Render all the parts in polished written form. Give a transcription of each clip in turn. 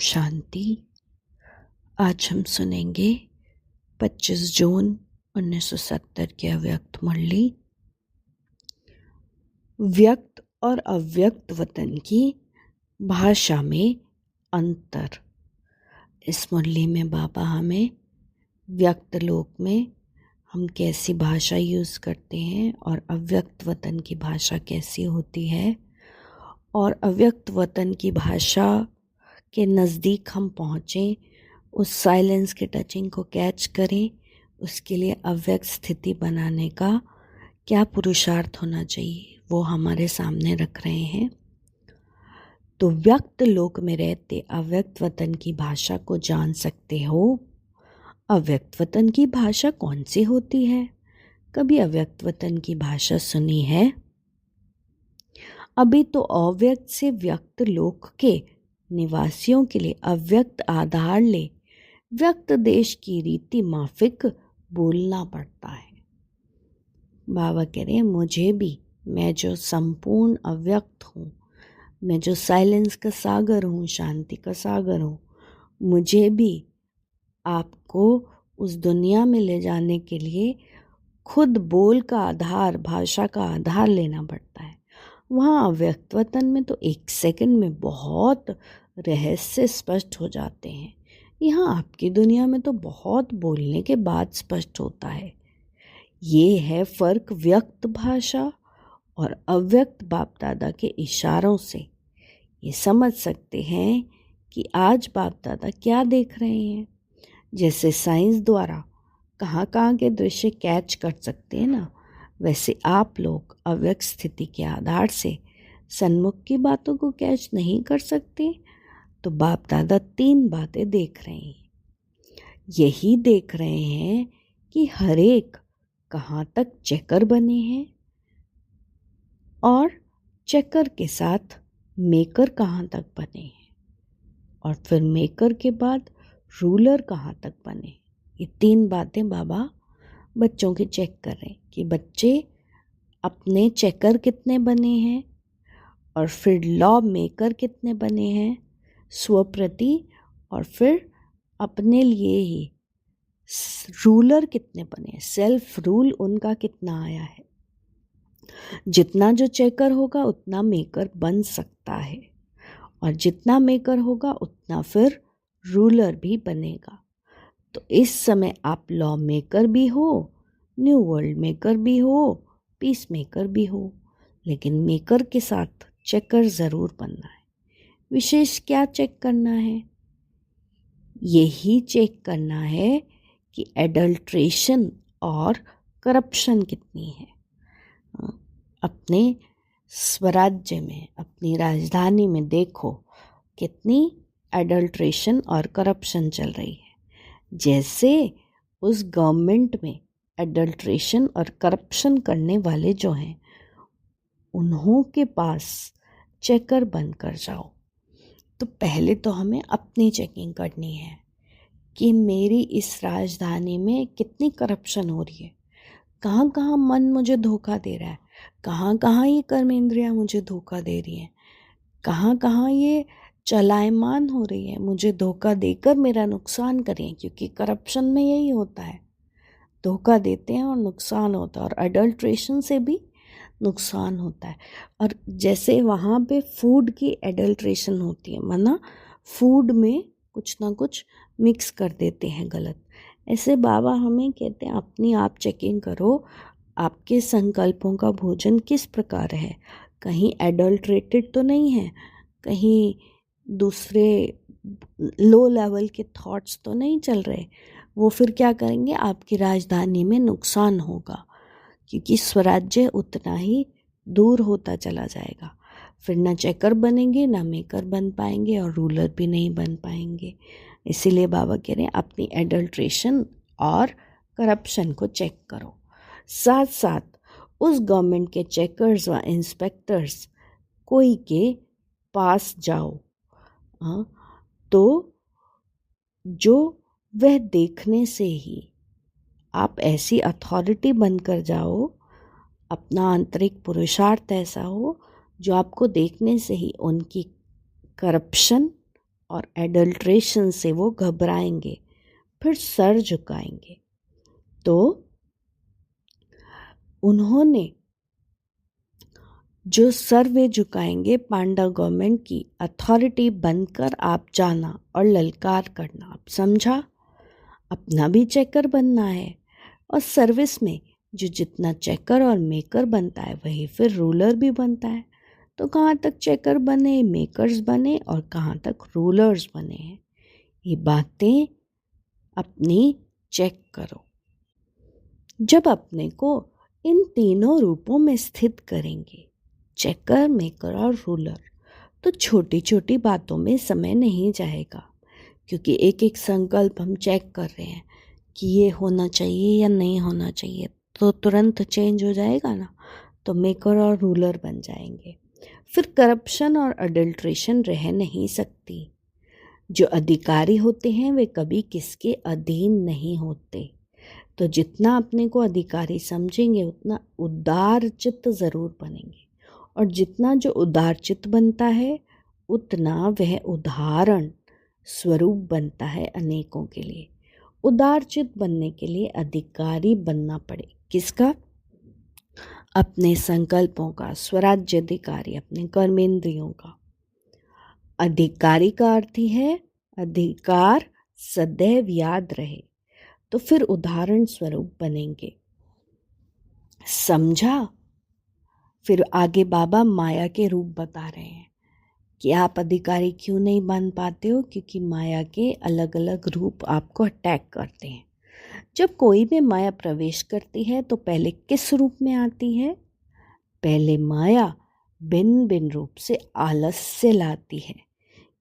शांति। आज हम सुनेंगे 25 जून 1970 की अव्यक्त मुरली। व्यक्त और अव्यक्त वतन की भाषा में अंतर। इस मुरली में बाबा हमें व्यक्त लोक में हम कैसी भाषा यूज़ करते हैं और अव्यक्त वतन की भाषा कैसी होती है, और अव्यक्त वतन की भाषा के नज़दीक हम पहुँचें, उस साइलेंस के टचिंग को कैच करें, उसके लिए अव्यक्त स्थिति बनाने का क्या पुरुषार्थ होना चाहिए वो हमारे सामने रख रहे हैं। तो व्यक्त लोक में रहते अव्यक्त वतन की भाषा को जान सकते हो। अव्यक्त वतन की भाषा कौन सी होती है? कभी अव्यक्त वतन की भाषा सुनी है? अभी तो अव्यक्त से व्यक्त लोक के निवासियों के लिए अव्यक्त आधार ले व्यक्त देश की रीति माफिक बोलना पड़ता है। बाबा कह रहे हैं मुझे भी, मैं जो संपूर्ण अव्यक्त हूँ, मैं जो साइलेंस का सागर हूँ, शांति का सागर हूँ, मुझे भी आपको उस दुनिया में ले जाने के लिए खुद बोल का आधार, भाषा का आधार लेना पड़ता है। वहाँ अव्यक्त वतन में तो एक सेकंड में बहुत रहस्य स्पष्ट हो जाते हैं। यहाँ आपकी दुनिया में तो बहुत बोलने के बाद स्पष्ट होता है। ये है फ़र्क व्यक्त भाषा और अव्यक्त बाप दादा के इशारों से। ये समझ सकते हैं कि आज बाप दादा क्या देख रहे हैं। जैसे साइंस द्वारा कहाँ कहाँ के दृश्य कैच कर सकते हैं ना, वैसे आप लोग अव्यक्त स्थिति के आधार से सन्मुख की बातों को कैच नहीं कर सकते। तो बाप दादा 3 बातें देख रहे हैं। यही देख रहे हैं कि हर एक कहाँ तक चेकर बने हैं और चेकर के साथ मेकर कहाँ तक बने हैं, और फिर मेकर के बाद रूलर कहाँ तक बने। ये 3 बातें बाबा बच्चों की चेक कर रहे हैं कि बच्चे अपने चेकर कितने बने हैं और फिर लॉ मेकर कितने बने हैं स्वप्रति, और फिर अपने लिए ही रूलर कितने बने हैं, सेल्फ रूल उनका कितना आया है। जितना जो चेकर होगा उतना मेकर बन सकता है, और जितना मेकर होगा उतना फिर रूलर भी बनेगा। तो इस समय आप लॉ मेकर भी हो, न्यू वर्ल्ड मेकर भी हो, पीस मेकर भी हो, लेकिन मेकर के साथ चेकर ज़रूर बनना है। विशेष क्या चेक करना है? यही चेक करना है कि एडल्ट्रेशन और करप्शन कितनी है। अपने स्वराज्य में, अपनी राजधानी में देखो कितनी एडल्ट्रेशन और करप्शन चल रही है। जैसे उस गवर्नमेंट में एडल्ट्रेशन और करप्शन करने वाले जो हैं, उन्हों के पास चेकर बनकर जाओ। तो पहले तो हमें अपनी चेकिंग करनी है कि मेरी इस राजधानी में कितनी करप्शन हो रही है, कहाँ कहाँ मन मुझे धोखा दे रहा है, कहाँ कहाँ ये कर्मेंद्रियाँ मुझे धोखा दे रही हैं, कहाँ कहाँ ये चलायमान हो रही है, मुझे धोखा देकर मेरा नुकसान करें। क्योंकि करप्शन में यही होता है, धोखा देते हैं और नुकसान होता है, और अडल्ट्रेशन से भी नुकसान होता है। और जैसे वहाँ पे फूड की एडल्ट्रेशन होती है, माना फूड में कुछ ना कुछ मिक्स कर देते हैं गलत, ऐसे बाबा हमें कहते हैं अपनी आप चेकिंग करो, आपके संकल्पों का भोजन किस प्रकार है, कहीं एडल्ट्रेटेड तो नहीं है, कहीं दूसरे लो लेवल के थॉट्स तो नहीं चल रहे। वो फिर क्या करेंगे, आपकी राजधानी में नुकसान होगा, क्योंकि स्वराज्य उतना ही दूर होता चला जाएगा। फिर ना चेकर बनेंगे, ना मेकर बन पाएंगे, और रूलर भी नहीं बन पाएंगे। इसीलिए बाबा कह रहे हैं अपनी एडल्ट्रेशन और करप्शन को चेक करो। साथ साथ उस गवर्नमेंट के चेकर्स व इंस्पेक्टर्स कोई के पास जाओ, तो जो वह देखने से ही आप ऐसी अथॉरिटी बनकर जाओ, अपना आंतरिक पुरुषार्थ ऐसा हो जो आपको देखने से ही उनकी करप्शन और एडल्ट्रेशन से वो घबराएंगे, फिर सर झुकाएंगे। तो उन्होंने जो सर वे झुकाएंगे, पांडा गवर्नमेंट की अथॉरिटी बनकर आप जाना और ललकार करना। आप समझा? अपना भी चेकर बनना है, और सर्विस में जो जितना चेकर और मेकर बनता है वही फिर रूलर भी बनता है। तो कहाँ तक चेकर बने, मेकर्स बने, और कहाँ तक रूलर्स बने हैं, ये बातें अपनी चेक करो। जब अपने को इन तीनों रूपों में स्थित करेंगे, चेकर, मेकर और रूलर, तो छोटी छोटी बातों में समय नहीं जाएगा, क्योंकि एक एक संकल्प हम चेक कर रहे हैं कि ये होना चाहिए या नहीं होना चाहिए, तो तुरंत चेंज हो जाएगा ना, तो मेकर और रूलर बन जाएंगे। फिर करप्शन और अडल्ट्रेशन रह नहीं सकती। जो अधिकारी होते हैं वे कभी किसके अधीन नहीं होते। तो जितना अपने को अधिकारी समझेंगे उतना उदार चित्त ज़रूर बनेंगे, और जितना जो उदार चित्त बनता है उतना वह उदाहरण स्वरूप बनता है अनेकों के लिए। उदार चित्त बनने के लिए अधिकारी बनना पड़े। किसका? अपने संकल्पों का, स्वराज्याधिकारी, अपने कर्मेंद्रियों का। अधिकारी का अर्थ ही है अधिकार सदैव याद रहे, तो फिर उदाहरण स्वरूप बनेंगे। समझा? फिर आगे बाबा माया के रूप बता रहे हैं कि आप अधिकारी क्यों नहीं बन पाते हो, क्योंकि माया के अलग अलग रूप आपको अटैक करते हैं। जब कोई भी माया प्रवेश करती है तो पहले किस रूप में आती है? पहले माया भिन्न भिन्न रूप से आलस्य लाती है,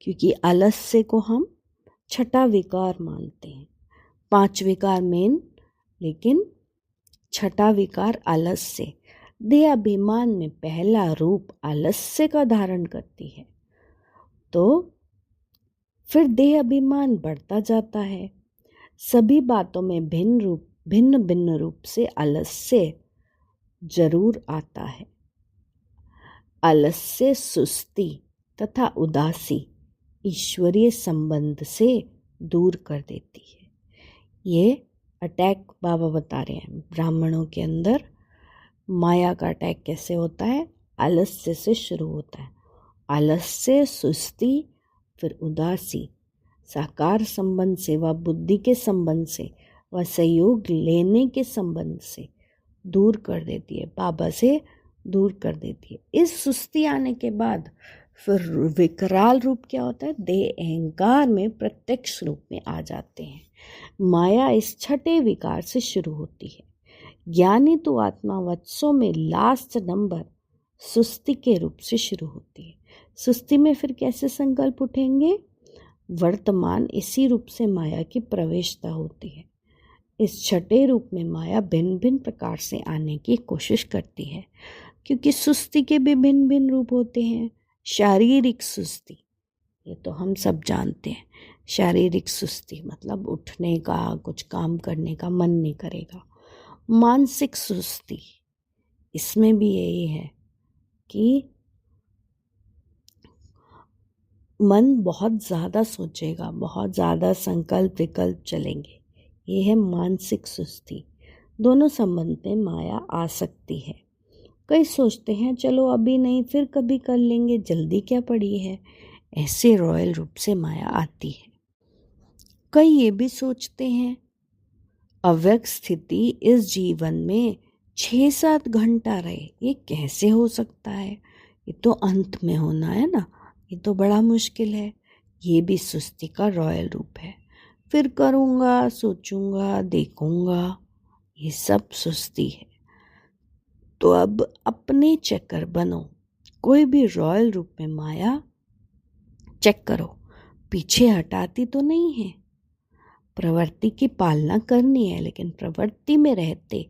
क्योंकि आलस्य को हम छठा विकार मानते हैं। 5 विकार मेन, लेकिन छठा विकार आलस्य। देह अभिमान में पहला रूप आलस्य का धारण करती है, तो फिर देह अभिमान बढ़ता जाता है। सभी बातों में भिन्न भिन्न रूप से आलस्य जरूर आता है। आलस्य सुस्ती तथा उदासी ईश्वरीय संबंध से दूर कर देती है। ये अटैक बाबा बता रहे हैं। ब्राह्मणों के अंदर माया का अटैक कैसे होता है? आलस्य से शुरू होता है। आलस्य, सुस्ती, फिर उदासी साकार संबंध से व बुद्धि के संबंध से व सहयोग लेने के संबंध से दूर कर देती है, बाबा से दूर कर देती है। इस सुस्ती आने के बाद फिर विकराल रूप क्या होता है? देह अहंकार में प्रत्यक्ष रूप में आ जाते हैं। माया इस छठे विकार से शुरू होती है। ज्ञानी तो आत्मा वत्सों में लास्ट नंबर सुस्ती के रूप से शुरू होती है। सुस्ती में फिर कैसे संकल्प उठेंगे? वर्तमान इसी रूप से माया की प्रवेशता होती है। इस छठे रूप में माया भिन्न भिन्न प्रकार से आने की कोशिश करती है, क्योंकि सुस्ती के भी भिन्न भिन्न रूप होते हैं। शारीरिक सुस्ती, ये तो हम सब जानते हैं। शारीरिक सुस्ती मतलब उठने का, कुछ काम करने का मन नहीं करेगा। मानसिक सुस्ती, इसमें भी यही है कि मन बहुत ज़्यादा सोचेगा, बहुत ज़्यादा संकल्प विकल्प चलेंगे। ये है मानसिक सुस्ती। दोनों संबंध में माया आ सकती है। कई सोचते हैं चलो अभी नहीं, फिर कभी कर लेंगे, जल्दी क्या पड़ी है। ऐसे रॉयल रूप से माया आती है। कई ये भी सोचते हैं अव्यक्त स्थिति इस जीवन में 6-7 घंटा रहे, ये कैसे हो सकता है? ये तो अंत में होना है ना, ये तो बड़ा मुश्किल है। ये भी सुस्ती का रॉयल रूप है। फिर करूँगा, सोचूंगा, देखूंगा, ये सब सुस्ती है। तो अब अपने चक्कर बनो। कोई भी रॉयल रूप में माया चेक करो, पीछे हटाती तो नहीं है। प्रवृत्ति की पालना करनी है, लेकिन प्रवृत्ति में रहते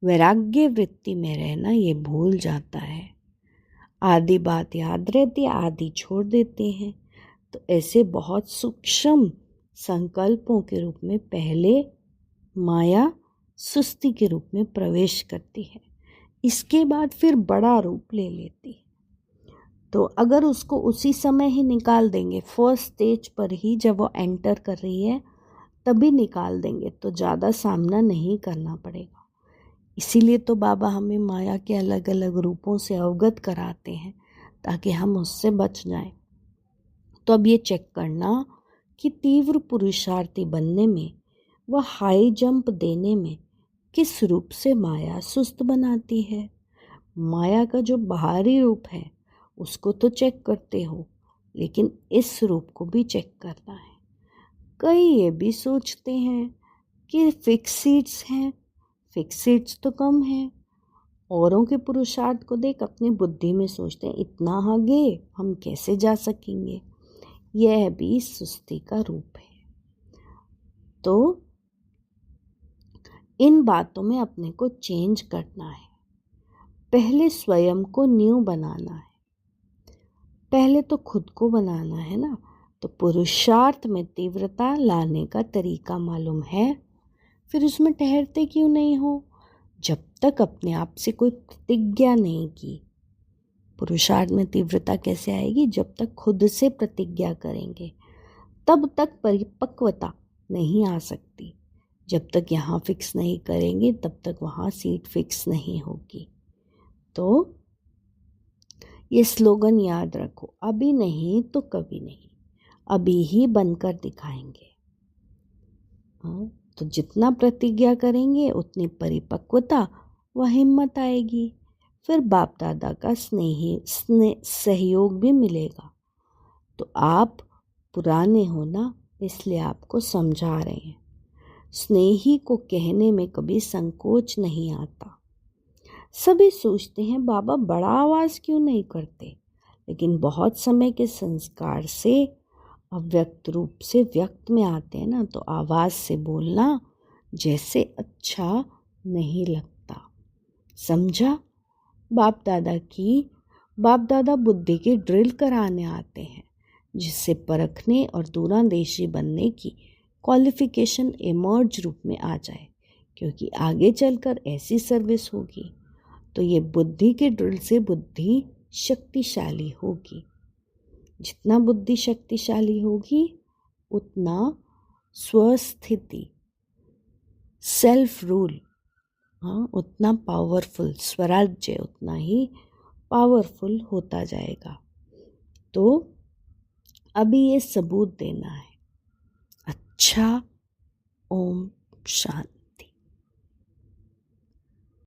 वैराग्य वृत्ति में रहना ये भूल जाता है। आधी बात याद रहती है, आधी छोड़ देते हैं। तो ऐसे बहुत सूक्ष्म संकल्पों के रूप में पहले माया सुस्ती के रूप में प्रवेश करती है, इसके बाद फिर बड़ा रूप ले लेती है। तो अगर उसको उसी समय ही निकाल देंगे, फर्स्ट स्टेज पर ही जब वो एंटर कर रही है तभी निकाल देंगे, तो ज़्यादा सामना नहीं करना पड़ेगा। इसीलिए तो बाबा हमें माया के अलग अलग रूपों से अवगत कराते हैं ताकि हम उससे बच जाएं। तो अब ये चेक करना कि तीव्र पुरुषार्थी बनने में व हाई जंप देने में किस रूप से माया सुस्त बनाती है। माया का जो बाहरी रूप है उसको तो चेक करते हो, लेकिन इस रूप को भी चेक करना है। कई ये भी सोचते हैं कि फिक्स सीट्स हैं, फिक्स सीट्स तो कम हैं। औरों के पुरुषार्थ को देख अपनी बुद्धि में सोचते हैं इतना आगे हम कैसे जा सकेंगे। यह भी सुस्ती का रूप है। तो इन बातों में अपने को चेंज करना है। पहले स्वयं को न्यू बनाना है, पहले तो खुद को बनाना है ना। तो पुरुषार्थ में तीव्रता लाने का तरीका मालूम है, फिर उसमें ठहरते क्यों नहीं हो। जब तक अपने आप से कोई प्रतिज्ञा नहीं की, पुरुषार्थ में तीव्रता कैसे आएगी, जब तक खुद से प्रतिज्ञा करेंगे तब तक परिपक्वता नहीं आ सकती। जब तक यहाँ फिक्स नहीं करेंगे तब तक वहाँ सीट फिक्स नहीं होगी। तो ये स्लोगन याद रखो, अभी नहीं तो कभी नहीं, अभी ही बनकर दिखाएंगे। हाँ, तो जितना प्रतिज्ञा करेंगे उतनी परिपक्वता व हिम्मत आएगी, फिर बाप दादा का सहयोग भी मिलेगा। तो आप पुराने हो ना, इसलिए आपको समझा रहे हैं। स्नेही को कहने में कभी संकोच नहीं आता। सभी सोचते हैं बाबा बड़ा आवाज़ क्यों नहीं करते, लेकिन बहुत समय के संस्कार से अव्यक्त रूप से व्यक्त में आते हैं ना, तो आवाज़ से बोलना जैसे अच्छा नहीं लगता। समझा। बाप दादा बुद्धि की ड्रिल कराने आते हैं, जिससे परखने और दूरंदेशी बनने की क्वालिफिकेशन इमर्ज रूप में आ जाए, क्योंकि आगे चलकर ऐसी सर्विस होगी। तो ये बुद्धि के ड्रिल से बुद्धि शक्तिशाली होगी। जितना बुद्धि शक्तिशाली होगी उतना स्वस्थिति, सेल्फ रूल, हाँ, उतना पावरफुल, स्वराज्य उतना ही पावरफुल होता जाएगा। तो अभी ये सबूत देना है। अच्छा, ओम शांति।